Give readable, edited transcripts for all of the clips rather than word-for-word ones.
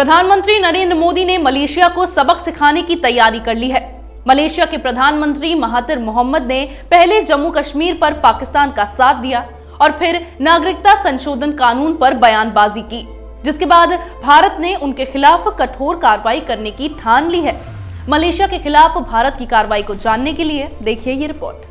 प्रधानमंत्री नरेंद्र मोदी ने मलेशिया को सबक सिखाने की तैयारी कर ली है। मलेशिया के प्रधानमंत्री महातिर मोहम्मद ने पहले जम्मू कश्मीर पर पाकिस्तान का साथ दिया और फिर नागरिकता संशोधन कानून पर बयानबाजी की, जिसके बाद भारत ने उनके खिलाफ कठोर कार्रवाई करने की ठान ली है। मलेशिया के खिलाफ भारत की कार्रवाई को जानने के लिए देखिए ये रिपोर्ट।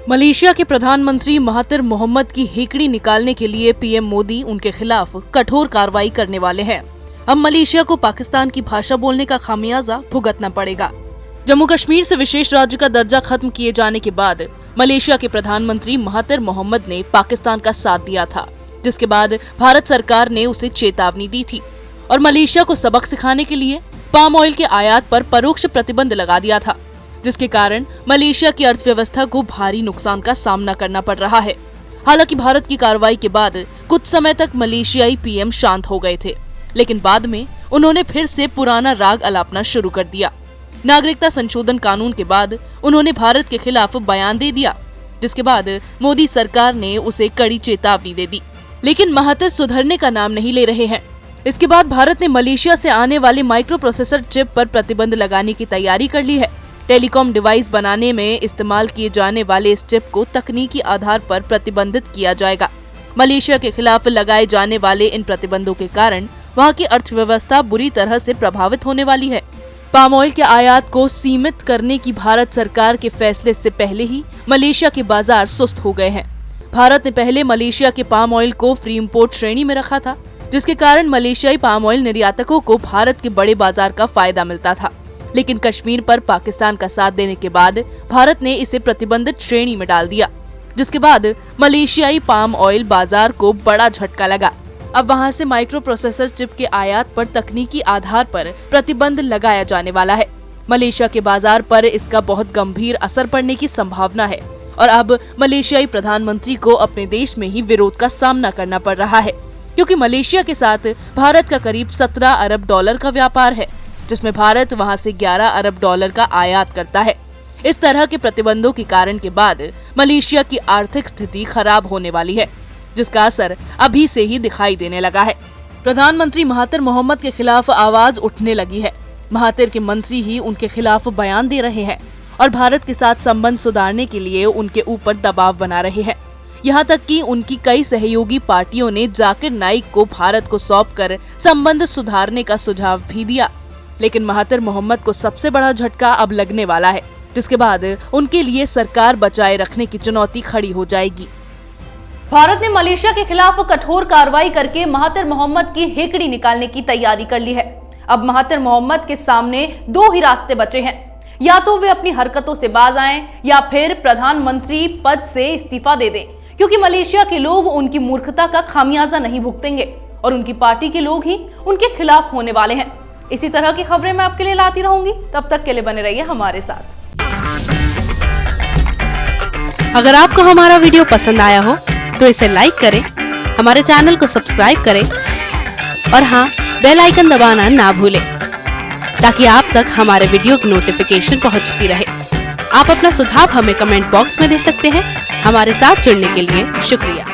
मलेशिया के प्रधानमंत्री महातिर मोहम्मद की हेकड़ी निकालने के लिए पीएम मोदी उनके खिलाफ कठोर कार्रवाई करने वाले हैं। अब मलेशिया को पाकिस्तान की भाषा बोलने का खामियाजा भुगतना पड़ेगा। जम्मू कश्मीर से विशेष राज्य का दर्जा खत्म किए जाने के बाद मलेशिया के प्रधानमंत्री महातिर मोहम्मद ने पाकिस्तान का साथ दिया था, जिसके बाद भारत सरकार ने उसे चेतावनी दी थी और मलेशिया को सबक सिखाने के लिए पाम ऑयल के आयात पर परोक्ष प्रतिबंध लगा दिया था, जिसके कारण मलेशिया की अर्थव्यवस्था को भारी नुकसान का सामना करना पड़ रहा है। हालांकि भारत की कार्रवाई के बाद कुछ समय तक मलेशियाई पीएम शांत हो गए थे, लेकिन बाद में उन्होंने फिर से पुराना राग अलापना शुरू कर दिया। नागरिकता संशोधन कानून के बाद उन्होंने भारत के खिलाफ बयान दे दिया, जिसके बाद मोदी सरकार ने उसे कड़ी चेतावनी दे दी। लेकिन महातिर सुधरने का नाम नहीं ले रहे हैं। इसके बाद भारत ने मलेशिया से आने वाले माइक्रो प्रोसेसर चिप पर प्रतिबंध लगाने की तैयारी कर ली है। टेलीकॉम डिवाइस बनाने में इस्तेमाल किए जाने वाले इस चिप को तकनीकी आधार पर प्रतिबंधित किया जाएगा। मलेशिया के खिलाफ लगाए जाने वाले इन प्रतिबंधों के कारण वहां की अर्थव्यवस्था बुरी तरह से प्रभावित होने वाली है। पाम ऑयल के आयात को सीमित करने की भारत सरकार के फैसले से पहले ही मलेशिया के बाजार सुस्त हो गए हैं। भारत ने पहले मलेशिया के पाम ऑयल को फ्री इंपोर्ट श्रेणी में रखा था, जिसके कारण मलेशियाई पाम ऑयल निर्यातकों को भारत के बड़े बाजार का फायदा मिलता था। लेकिन कश्मीर पर पाकिस्तान का साथ देने के बाद भारत ने इसे प्रतिबंधित श्रेणी में डाल दिया, जिसके बाद मलेशियाई पाम ऑयल बाजार को बड़ा झटका लगा। अब वहां से माइक्रो प्रोसेसर चिप के आयात पर तकनीकी आधार पर प्रतिबंध लगाया जाने वाला है। मलेशिया के बाजार पर इसका बहुत गंभीर असर पड़ने की संभावना है और अब मलेशियाई प्रधानमंत्री को अपने देश में ही विरोध का सामना करना पड़ रहा है, क्योंकि मलेशिया के साथ भारत का करीब 17 अरब डॉलर का व्यापार है, जिसमें भारत वहां से 11 अरब डॉलर का आयात करता है। इस तरह के प्रतिबंधों के कारण के बाद मलेशिया की आर्थिक स्थिति खराब होने वाली है, जिसका असर अभी से ही दिखाई देने लगा है। प्रधानमंत्री महातिर मोहम्मद के खिलाफ आवाज उठने लगी है। महातिर के मंत्री ही उनके खिलाफ बयान दे रहे हैं और भारत के साथ संबंध सुधारने के लिए उनके ऊपर दबाव बना रहे हैं। यहाँ तक कि उनकी कई सहयोगी पार्टियों ने जाकिर नाइक को भारत को सौंपकर संबंध सुधारने का सुझाव भी दिया। लेकिन महातिर मोहम्मद को सबसे बड़ा झटका अब लगने वाला है, जिसके बाद उनके लिए सरकार बचाए रखने की चुनौती खड़ी हो जाएगी। भारत ने मलेशिया के खिलाफ कठोर कार्रवाई करके महातिर मोहम्मद की हेकड़ी निकालने की तैयारी कर ली है। अब महातिर मोहम्मद के सामने दो ही रास्ते बचे हैं, या तो वे अपनी हरकतों से बाज आएं या फिर प्रधानमंत्री पद से इस्तीफा दे दें, क्योंकि मलेशिया के लोग उनकी मूर्खता का खामियाजा नहीं भुगतेंगे और उनकी पार्टी के लोग ही उनके खिलाफ होने वाले हैं। इसी तरह की खबरें मैं आपके लिए लाती रहूंगी, तब तक के लिए बने रहिए हमारे साथ। अगर आपको हमारा वीडियो पसंद आया हो तो इसे लाइक करें, हमारे चैनल को सब्सक्राइब करें और हाँ, बेल आइकन दबाना ना भूलें, ताकि आप तक हमारे वीडियो की नोटिफिकेशन पहुंचती रहे। आप अपना सुझाव हमें कमेंट बॉक्स में दे सकते हैं। हमारे साथ जुड़ने के लिए शुक्रिया।